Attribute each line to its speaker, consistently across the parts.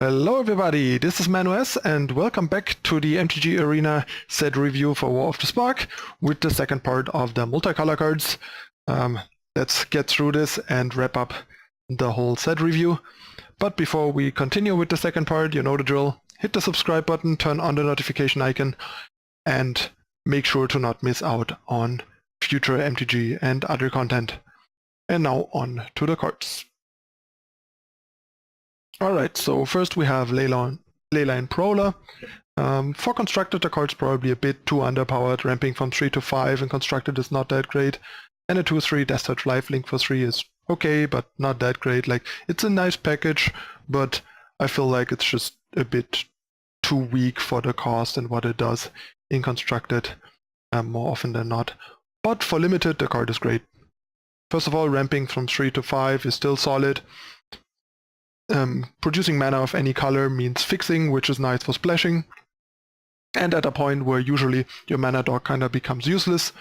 Speaker 1: Hello everybody, this is ManuS and welcome back to the MTG Arena set review for War of the Spark with the second part of the multicolor cards. Let's get through this and wrap up the whole set review. But before we continue with the second part, you know the drill. Hit the subscribe button, turn on the notification icon, and make sure to not miss out on future MTG and other content. And now on to the cards. Alright, so first we have Lela and Prowler. For Constructed, the card's probably a bit too underpowered. Ramping from 3 to 5 in Constructed is not that great. And a 2/3 Death Touch Lifelink for 3 is okay, but not that great. Like, it's a nice package, but I feel like it's just a bit too weak for the cost and what it does in Constructed more often than not. But for Limited, the card is great. First of all, ramping from 3 to 5 is still solid. Producing mana of any color means fixing, which is nice for splashing. And at a point where usually your mana dog kind of becomes useless,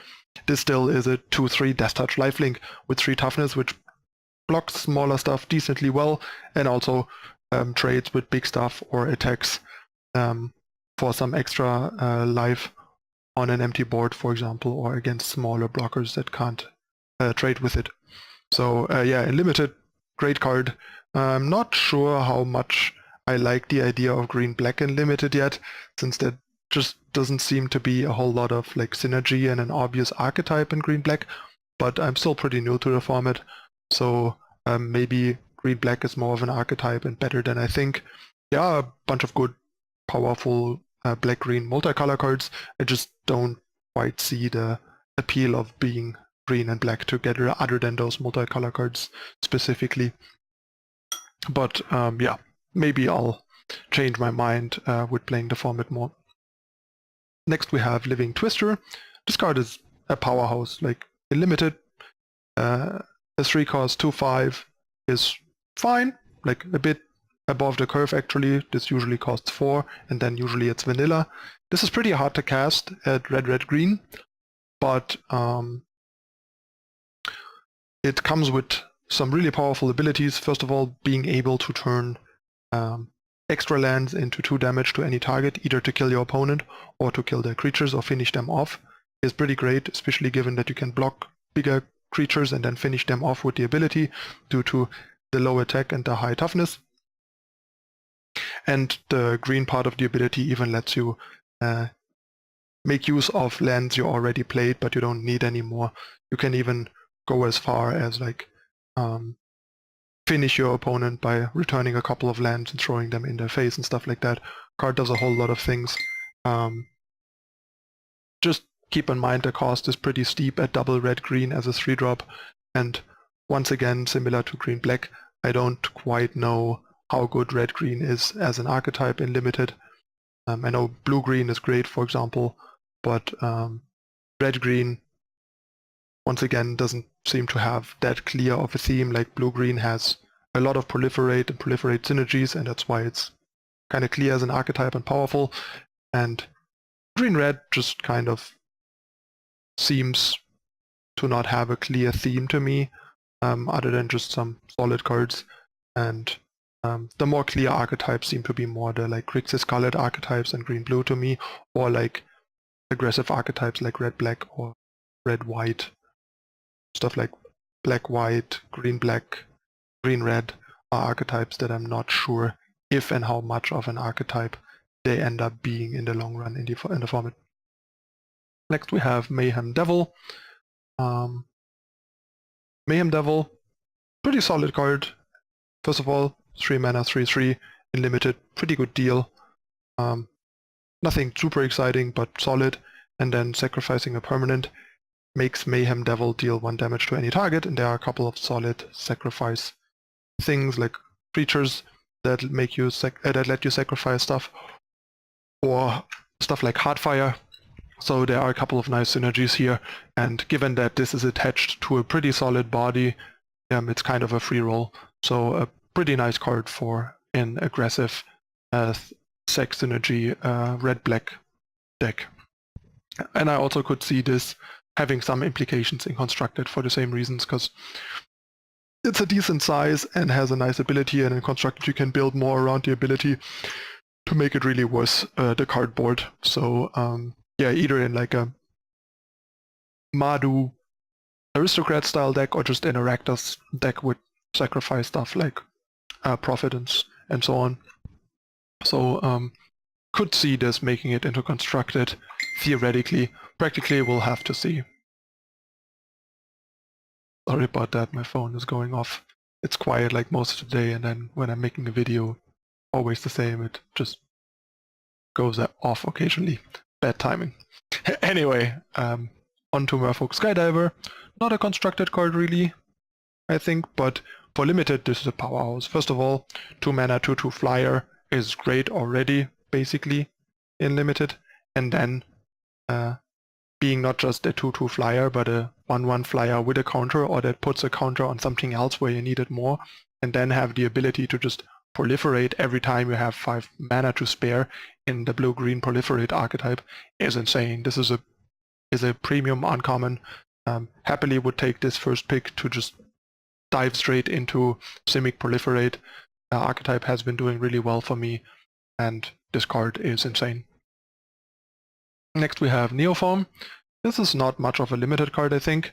Speaker 1: this still is a 2/3 Death Touch Lifelink with 3 toughness, which blocks smaller stuff decently well, and also trades with big stuff or attacks for some extra life on an empty board, for example, or against smaller blockers that can't trade with it. So yeah, in Limited, great card. I'm not sure how much I like the idea of green-black in Limited yet, since there just doesn't seem to be a whole lot of like synergy and an obvious archetype in green-black, but I'm still pretty new to the format, so maybe green-black is more of an archetype and better than I think. There are a bunch of good, powerful black-green multicolor cards. I just don't quite see the appeal of being green and black together other than those multicolor cards specifically. But yeah, maybe I'll change my mind with playing the format more. Next we have Living Twister. This card is a powerhouse, like in Limited. A 3-cost 2/5 is fine, like a bit above the curve actually. This usually costs 4, and then usually it's vanilla. This is pretty hard to cast at red-red-green, but it comes with some really powerful abilities. First of all, being able to turn extra lands into 2 damage to any target, either to kill your opponent or to kill their creatures or finish them off, is pretty great, especially given that you can block bigger creatures and then finish them off with the ability due to the low attack and the high toughness. And the green part of the ability even lets you make use of lands you already played but you don't need anymore. You can even go as far as like finish your opponent by returning a couple of lands and throwing them in their face and stuff like that. Card does a whole lot of things. Just keep in mind the cost is pretty steep at double red-green as a 3-drop, and once again, similar to green-black, I don't quite know how good red-green is as an archetype in Limited. I know blue-green is great, for example, but red-green once again doesn't seem to have that clear of a theme. Like blue-green has a lot of proliferate synergies, and that's why it's kind of clear as an archetype and powerful. And green-red just kind of seems to not have a clear theme to me, other than just some solid cards. And the more clear archetypes seem to be more the like Grixis colored archetypes and green-blue to me, or like aggressive archetypes like red-black or red-white. Stuff like black-white, green-black, green-red are archetypes that I'm not sure if and how much of an archetype they end up being in the long run in the format. Next we have Mayhem Devil. Mayhem Devil, pretty solid card. First of all, 3 mana, 3/3 in Limited, pretty good deal. Nothing super exciting, but solid. And then sacrificing a permanent makes Mayhem Devil deal 1 damage to any target, and there are a couple of solid sacrifice things like creatures that make you that let you sacrifice stuff, or stuff like Heartfire. So there are a couple of nice synergies here, and given that this is attached to a pretty solid body, it's kind of a free roll. So a pretty nice card for an aggressive sec synergy red-black deck. And I also could see this having some implications in Constructed for the same reasons, because it's a decent size and has a nice ability, and in Constructed you can build more around the ability to make it really worth the cardboard. So yeah, either in like a Madu aristocrat style deck or just in a Rakdos deck with sacrifice stuff like Prophet and so on. So could see this making it into Constructed theoretically. Practically we'll have to see. Sorry about that, my phone is going off. It's quiet like most of the day, and then when I'm making a video, always the same, it just goes off occasionally. Bad timing. Anyway, on to Merfolk Skydiver. Not a Constructed card really, I think, but for limited this is a powerhouse. First of all, 2 mana 2/2 flyer is great already, basically, in limited, and then being not just a 2/2 flyer, but a 1/1 flyer with a counter, or that puts a counter on something else where you need it more, and then have the ability to just proliferate every time you have 5 mana to spare in the blue-green proliferate archetype is insane. This is a premium uncommon. Happily would take this first pick to just dive straight into Simic proliferate. Archetype has been doing really well for me, and this card is insane. Next we have Nia Foam. This is not much of a limited card, I think,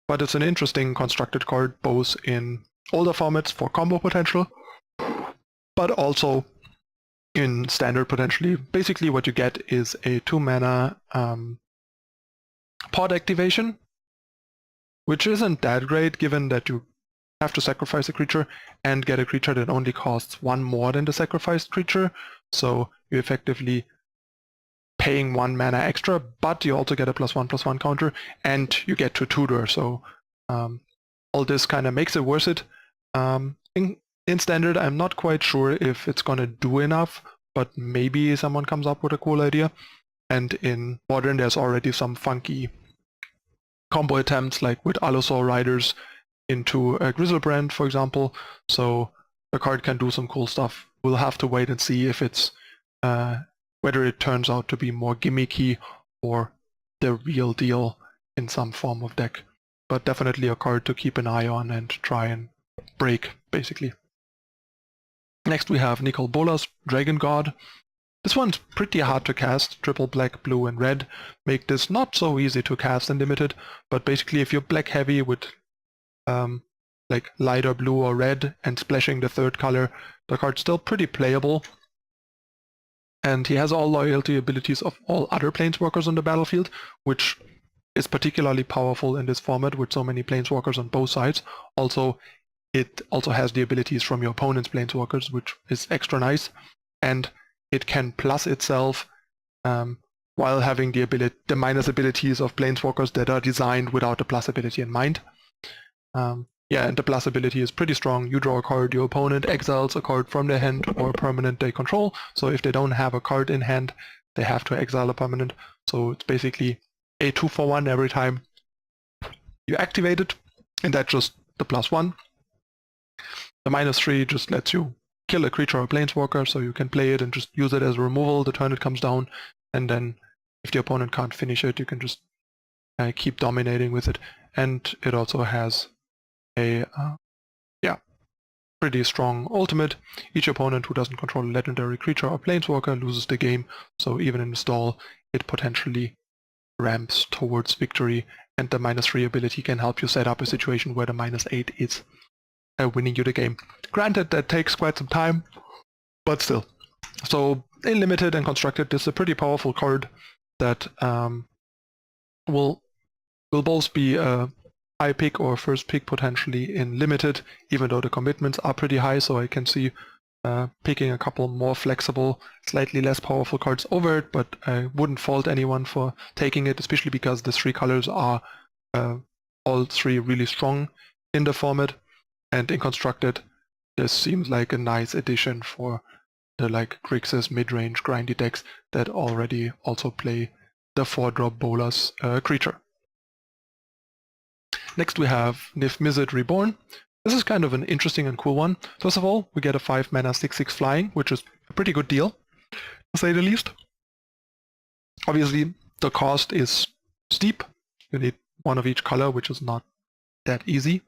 Speaker 1: but it's an interesting Constructed card, both in older formats for combo potential, but also in standard potentially. Basically what you get is a 2 mana pod activation, which isn't that great given that you have to sacrifice a creature and get a creature that only costs 1 more than the sacrificed creature, so you effectively paying 1 mana extra, but you also get a +1/+1 counter, and you get to tutor, so all this kind of makes it worth it. In standard, I'm not quite sure if it's gonna do enough, but maybe someone comes up with a cool idea. And in modern, there's already some funky combo attempts, like with Allosaur Riders into a Grizzlebrand, for example, so the card can do some cool stuff. We'll have to wait and see if it's whether it turns out to be more gimmicky or the real deal in some form of deck. But definitely a card to keep an eye on and try and break, basically. Next we have Nia Dragon God. This one's pretty hard to cast. Triple black, blue, and red make this not so easy to cast in limited, but basically if you're black heavy with like lighter blue or red and splashing the 3rd color, the card's still pretty playable. And he has all loyalty abilities of all other planeswalkers on the battlefield, which is particularly powerful in this format with so many planeswalkers on both sides. Also, it also has the abilities from your opponent's planeswalkers, which is extra nice. And it can plus itself while having the minus abilities of planeswalkers that are designed without the plus ability in mind. Yeah, and the plus ability is pretty strong. You draw a card, your opponent exiles a card from their hand or a permanent they control. So if they don't have a card in hand, they have to exile a permanent. So it's basically a 2-for-1 every time you activate it, and that's just the +1. The -3 just lets you kill a creature or a planeswalker, so you can play it and just use it as a removal the turn it comes down, and then if the opponent can't finish it, you can just keep dominating with it. And it also has a pretty strong ultimate. Each opponent who doesn't control a legendary creature or planeswalker loses the game, so even in the stall it potentially ramps towards victory, and the -3 ability can help you set up a situation where the -8 is winning you the game. Granted, that takes quite some time, but still. So in limited and constructed, this is a pretty powerful card that will both be a high pick or first pick potentially in limited, even though the commitments are pretty high, so I can see picking a couple more flexible, slightly less powerful cards over it, but I wouldn't fault anyone for taking it, especially because the 3 colors are all 3 really strong in the format, and in constructed this seems like a nice addition for the Grixis mid-range grindy decks that already also play the 4-drop bolas creature. Next we have Nia Misery Reborn. This is kind of an interesting and cool one. First of all, we get a 5 mana 6/6 flying, which is a pretty good deal, to say the least. Obviously, the cost is steep. You need 1 of each color, which is not that easy.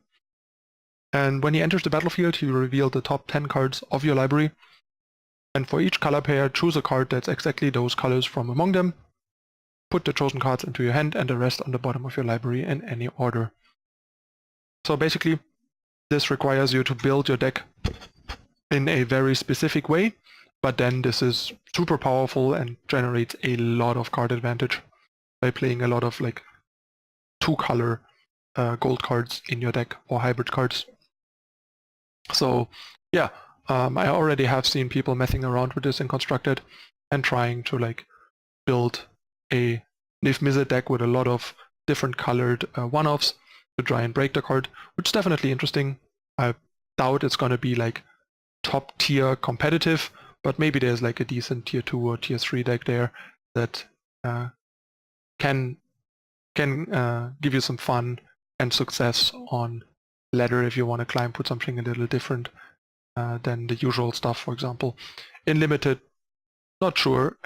Speaker 1: And when he enters the battlefield, he will reveal the top 10 cards of your library. And for each color pair, choose a card that's exactly those colors from among them. Put the chosen cards into your hand and the rest on the bottom of your library in any order. So basically, this requires you to build your deck in a very specific way, but then this is super powerful and generates a lot of card advantage by playing a lot of like 2-color gold cards in your deck or hybrid cards. So yeah, I already have seen people messing around with this in Constructed and trying to like build a Nia Misery deck with a lot of different colored one-offs to try and break the card, which is definitely interesting. I doubt it's gonna be like top tier competitive, but maybe there's like a decent tier 2 or tier 3 deck there that can give you some fun and success on ladder if you want to climb, put something a little different than the usual stuff, for example. In Limited, not sure,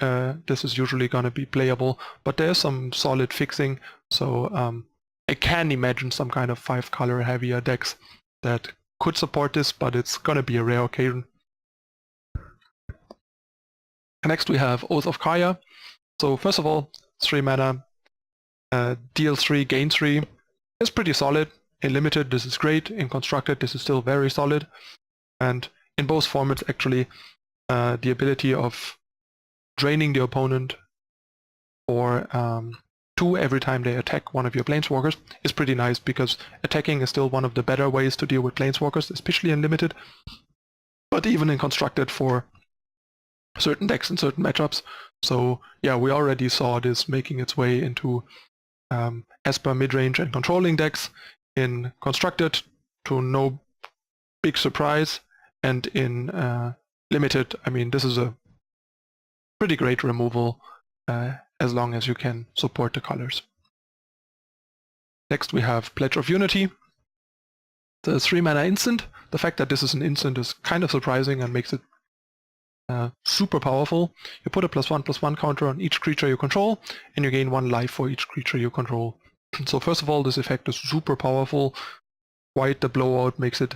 Speaker 1: this is usually going to be playable, but there's some solid fixing, so I can imagine some kind of 5-color heavier decks that could support this, but it's going to be a rare occasion. Next we have Oath of Kaeya. So first of all, 3 mana, deal 3, gain 3. It's pretty solid. In Limited this is great, in Constructed this is still very solid. And in both formats actually, the ability of draining the opponent for 2 every time they attack one of your Planeswalkers is pretty nice, because attacking is still one of the better ways to deal with Planeswalkers, especially in Limited, but even in Constructed for certain decks and certain matchups. So yeah, we already saw this making its way into Esper mid-range and controlling decks in Constructed, to no big surprise, and in Limited, I mean, this is a pretty great removal as long as you can support the colors. Next we have Pledge of Unity. The 3 mana instant. The fact that this is an instant is kind of surprising and makes it super powerful. You put a +1/+1 counter on each creature you control, and you gain 1 life for each creature you control. So first of all, this effect is super powerful. Quite the blowout, makes it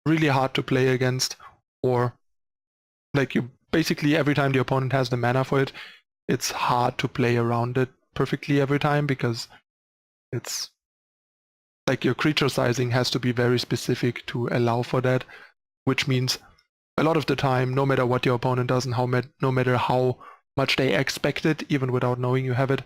Speaker 1: really hard to play against, or like you basically every time the opponent has the mana for it, it's hard to play around it perfectly every time, because it's like your creature sizing has to be very specific to allow for that, which means a lot of the time, no matter what your opponent does and no matter how much they expect it, even without knowing you have it,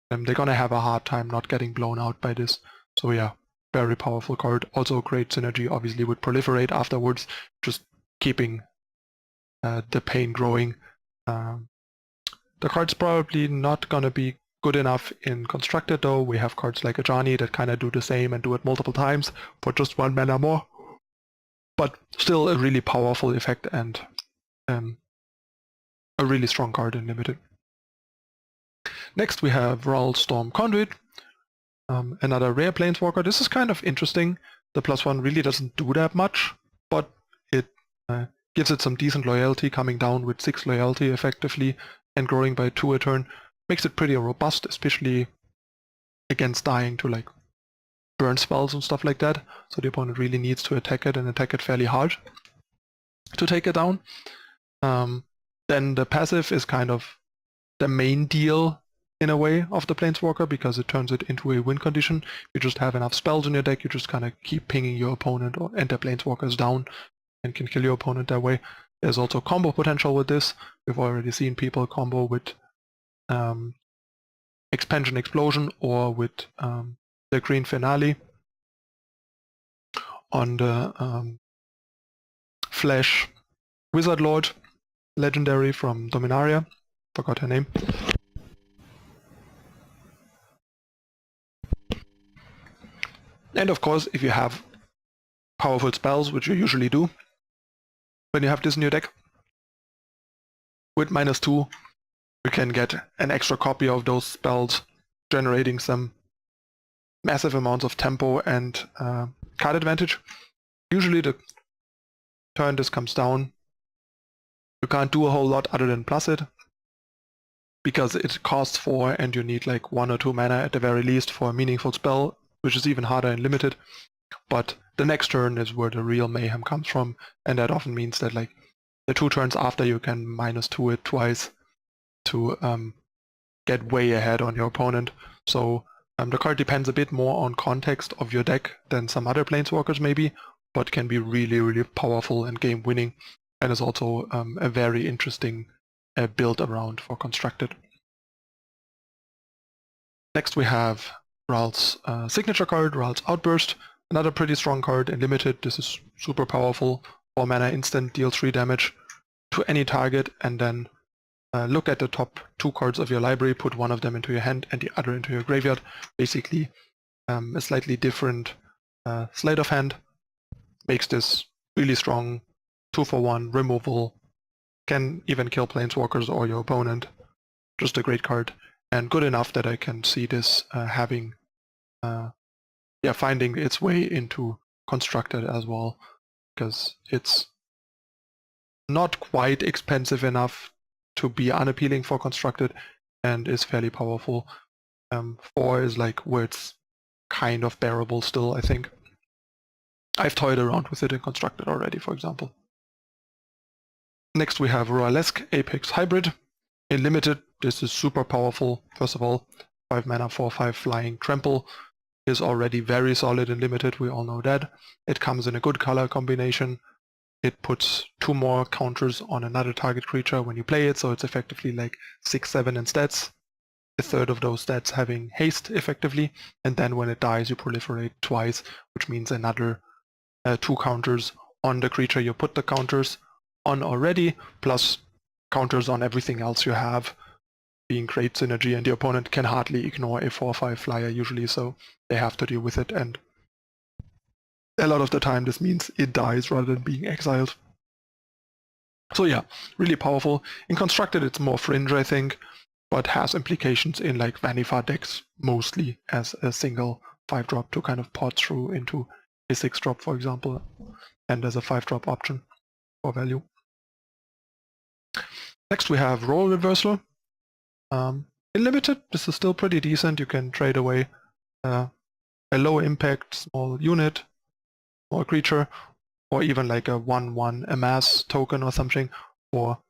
Speaker 1: they're gonna have a hard time not getting blown out by this. So yeah, very powerful card. Also great synergy obviously with Proliferate afterwards, just keeping the pain growing. The card's probably not gonna be good enough in Constructed though. We have cards like Ajani that kind of do the same and do it multiple times for just 1 mana more. But still a really powerful effect and a really strong card in Limited. Next we have Ronald Storm Conduit, another rare Planeswalker. This is kind of interesting. The +1 really doesn't do that much, but it gives it some decent loyalty, coming down with 6 loyalty effectively and growing by 2 a turn. Makes it pretty robust, especially against dying to like burn spells and stuff like that. So the opponent really needs to attack it and attack it fairly hard to take it down. Then the passive is kind of the main deal in a way of the Planeswalker, because it turns it into a win condition. You just have enough spells in your deck, you just kind of keep pinging your opponent and the Planeswalkers down and can kill your opponent that way. There's also combo potential with this. We've already seen people combo with Expansion Explosion or with the Green Finale on the Flash Wizard Lord legendary from Dominaria. Forgot her name. And of course, if you have powerful spells, which you usually do, when you have this in your deck, with -2, you can get an extra copy of those spells, generating some massive amounts of tempo and card advantage. Usually the turn this comes down, you can't do a whole lot other than plus it, because it costs 4 and you need like 1 or 2 mana at the very least for a meaningful spell, which is even harder in Limited. But the next turn is where the real mayhem comes from, and that often means that like the 2 turns after you can -2 it twice to get way ahead on your opponent. So the card depends a bit more on context of your deck than some other planeswalkers maybe, but can be really, really powerful and game winning, and is also a very interesting build around for Constructed. Next we have Ral's signature card, Ral's Outburst, another pretty strong card in Limited. This is super powerful. 4 mana instant, deals 3 damage to any target, and then look at the top 2 cards of your library, put one of them into your hand and the other into your graveyard. Basically a slightly different sleight of hand. Makes this really strong, 2-for-1 removal, can even kill planeswalkers or your opponent. Just a great card, and good enough that I can see this finding its way into Constructed as well, because it's not quite expensive enough to be unappealing for Constructed and is fairly powerful. 4 is like where it's kind of bearable still, I think. I've toyed around with it in Constructed already, for example. Next we have Royalesque Apex Hybrid. In Limited, this is super powerful. First of all, 5 mana, 4/5 flying trample is already very solid in Limited, we all know that. It comes in a good color combination. It puts 2 more counters on another target creature when you play it, so it's effectively like 6/7 in stats. A third of those stats having haste effectively, and then when it dies you proliferate twice, which means another 2 counters on the creature you put the counters on already, plus counters on everything else you have, being great synergy, and the opponent can hardly ignore a 4/5 flyer usually, so they have to deal with it, and a lot of the time this means it dies rather than being exiled. So yeah, really powerful. In Constructed it's more fringe, I think, but has implications in like Vanifa decks mostly as a single 5-drop to kind of pot through into a 6-drop, for example, and as a 5-drop option for value. Next we have Role Reversal. In Limited, this is still pretty decent. You can trade away a low impact small unit or creature, or even like a 1/1 amass token or something for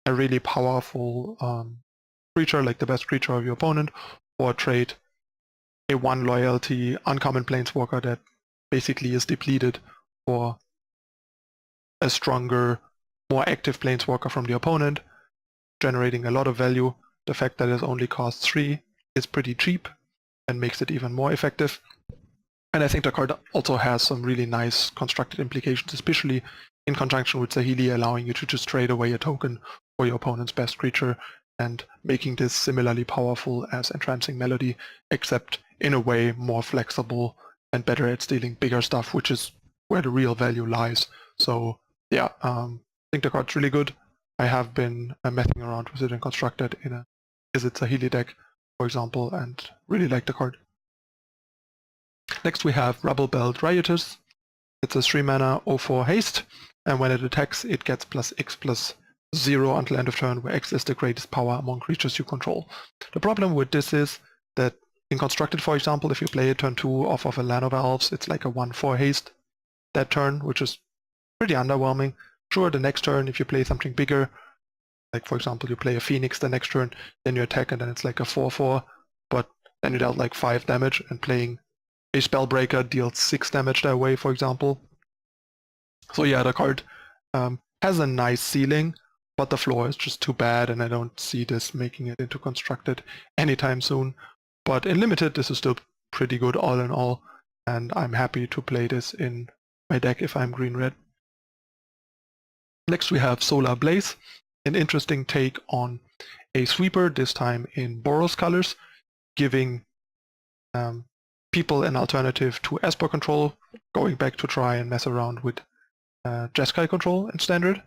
Speaker 1: a really powerful creature, like the best creature of your opponent, or trade a 1 loyalty uncommon planeswalker that basically is depleted for a stronger, more active planeswalker from the opponent, generating a lot of value. The fact that it only costs 3 is pretty cheap and makes it even more effective. And I think the card also has some really nice Constructed implications, especially in conjunction with Saheeli, allowing you to just trade away a token for your opponent's best creature and making this similarly powerful as Entrancing Melody, except in a way more flexible and better at stealing bigger stuff, which is where the real value lies. So yeah, I think the card's really good. I have been messing around with it in Constructed in a Is It Saheeli deck, for example, and really like the card. Next we have Rubble Belt Riotous. It's a 3 mana 0/4 haste, and when it attacks it gets +X/+0 until end of turn, where X is the greatest power among creatures you control. The problem with this is that in Constructed, for example, if you play it turn 2 off of a Land of Elves, it's like a 1/4 haste that turn, which is pretty underwhelming. Sure, the next turn, if you play something bigger, like for example you play a Phoenix the next turn, then you attack and then it's like a 4/4, but then you dealt like 5 damage, and playing a Spellbreaker deals 6 damage that way, for example. So yeah, the card has a nice ceiling, but the floor is just too bad, and I don't see this making it into Constructed anytime soon. But in Limited, this is still pretty good all in all, and I'm happy to play this in my deck if I'm green-red. Next we have Solar Blaze, an interesting take on a sweeper, this time in Boros colors, giving people an alternative to Esper control, going back to try and mess around with Jeskai control in Standard.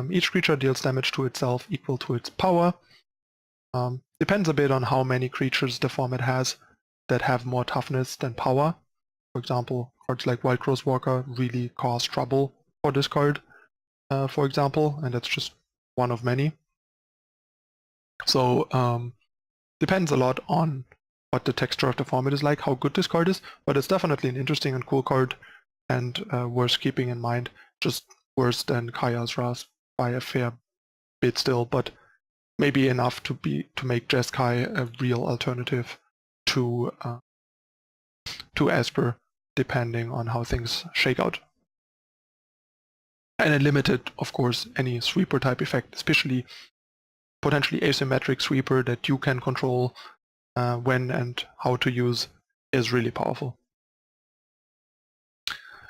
Speaker 1: Each creature deals damage to itself equal to its power. Depends a bit on how many creatures the format has that have more toughness than power. For example, cards like Wildcrow's Walker really cause trouble for this card, for example, and that's just one of many. So depends a lot on what the texture of the format is like, how good this card is, but it's definitely an interesting and cool card, and worth keeping in mind. Just worse than Kaeya's Ras by a fair bit still, but maybe enough to make Jeskai a real alternative to Esper, depending on how things shake out. And in limited, of course, any sweeper type effect, especially potentially asymmetric sweeper that you can control when and how to use, is really powerful.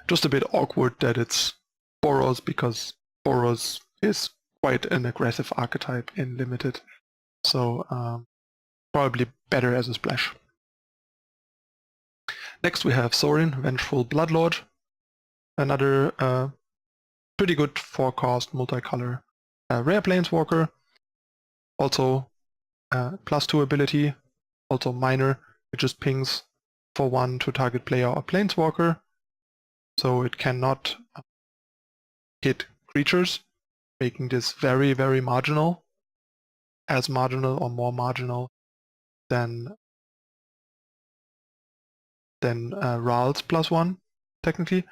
Speaker 1: Just a bit awkward that it's Boros, because Boros is quite an aggressive archetype in limited, so probably better as a splash. Next we have Sauron, Vengeful Bloodlord, another pretty good 4-cost multicolor rare planeswalker, also +2 ability, also minor, it just pings for 1 to target player or planeswalker, so it cannot hit creatures, making this very, very marginal, as marginal or more marginal than Ral's +1, technically.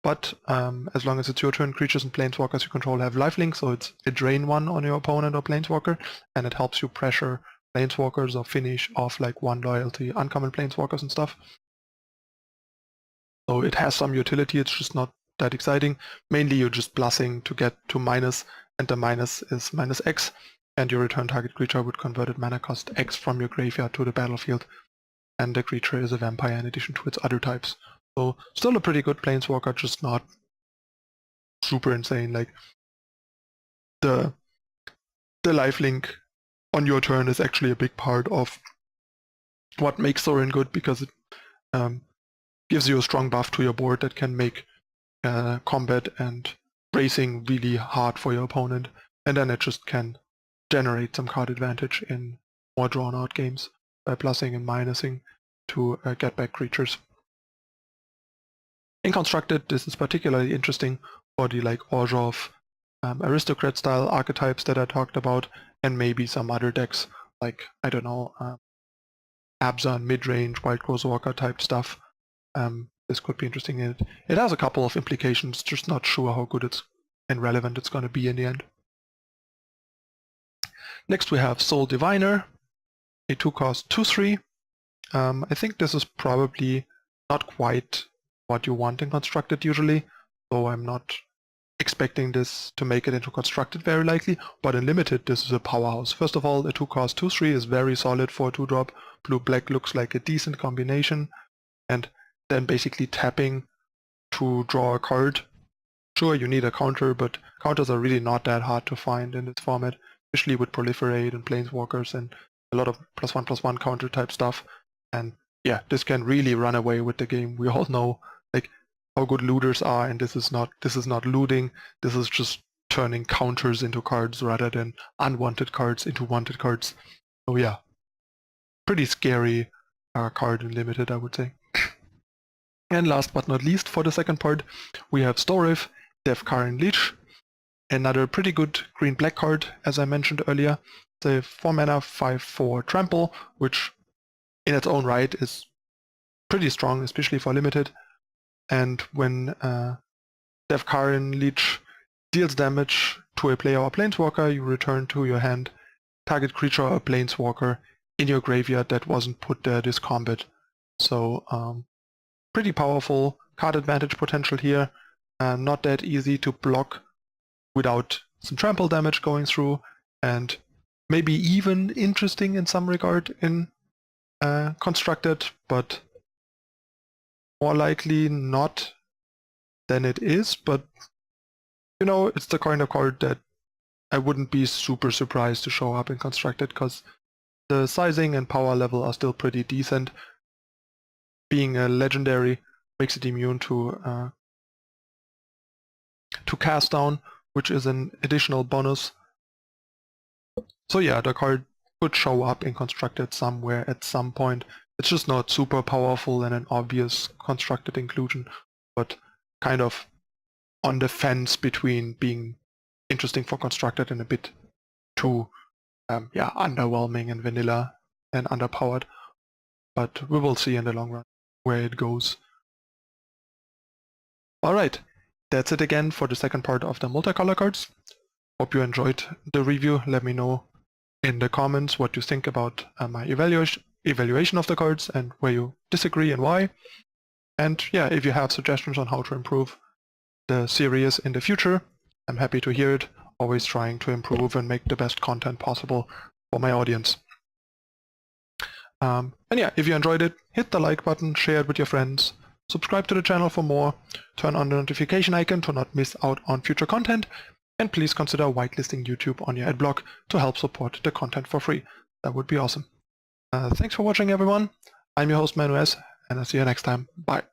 Speaker 1: But as long as it's your turn, creatures and planeswalkers you control have lifelink, so it's a drain 1 on your opponent or planeswalker, and it helps you pressure planeswalkers or finish off like 1 loyalty uncommon planeswalkers and stuff. So it has some utility, it's just not that exciting. Mainly you're just bluffing to get to minus, and the minus is -X, and your return target creature would convert mana cost X from your graveyard to the battlefield, and the creature is a vampire in addition to its other types. So still a pretty good planeswalker, just not super insane. Like the lifelink on your turn is actually a big part of what makes Sauron good, because it gives you a strong buff to your board that can make combat and racing really hard for your opponent, and then it just can generate some card advantage in more drawn out games by plussing and minusing to get back creatures. In Constructed, this is particularly interesting for the like Orzhov aristocrat style archetypes that I talked about, and maybe some other decks like, I don't know, Abzan, mid-range, Wild Walker type stuff. This could be interesting. It has a couple of implications, just not sure how good it's and relevant it's going to be in the end. Next we have Soul Diviner, a 2-cost 2/3. I think this is probably not quite what you want in Constructed usually, so I'm not expecting this to make it into Constructed very likely, but in Limited this is a powerhouse. First of all, a 2-cost 2/3 is very solid for a 2-drop. Blue-black looks like a decent combination, and then basically tapping to draw a card. Sure, you need a counter, but counters are really not that hard to find in this format, especially with Proliferate and Planeswalkers and a lot of +1/+1 counter type stuff. And yeah, this can really run away with the game. We all know like how good looters are, and this is not looting. This is just turning counters into cards rather than unwanted cards into wanted cards. So yeah, pretty scary card in Limited, I would say. And last but not least, for the second part, we have Storif, Devkarin Leech, another pretty good green-black card, as I mentioned earlier. It's a 4-mana 5/4 trample, which in its own right is pretty strong, especially for Limited. And when Devkarin Leech deals damage to a player or planeswalker, you return to your hand target creature or planeswalker in your graveyard that wasn't put there this combat. So pretty powerful card advantage potential here. Not that easy to block without some trample damage going through, and maybe even interesting in some regard in Constructed, but more likely not than it is. But you know, it's the kind of card that I wouldn't be super surprised to show up in Constructed, because the sizing and power level are still pretty decent. Being a legendary makes it immune to cast down, which is an additional bonus. So yeah, the card could show up in Constructed somewhere at some point. It's just not super powerful and an obvious Constructed inclusion, but kind of on the fence between being interesting for Constructed and a bit too underwhelming and vanilla and underpowered. but we will see in the long run where it goes. Alright, that's it again for the second part of the multicolor cards. Hope you enjoyed the review. Let me know in the comments what you think about my evaluation of the cards and where you disagree and why. And yeah, if you have suggestions on how to improve the series in the future, I'm happy to hear it. Always trying to improve and make the best content possible for my audience. And yeah, if you enjoyed it, hit the like button, share it with your friends, subscribe to the channel for more, turn on the notification icon to not miss out on future content, and please consider whitelisting YouTube on your adblock to help support the content for free. That would be awesome. Thanks for watching, everyone. I'm your host ManuS, and I'll see you next time. Bye.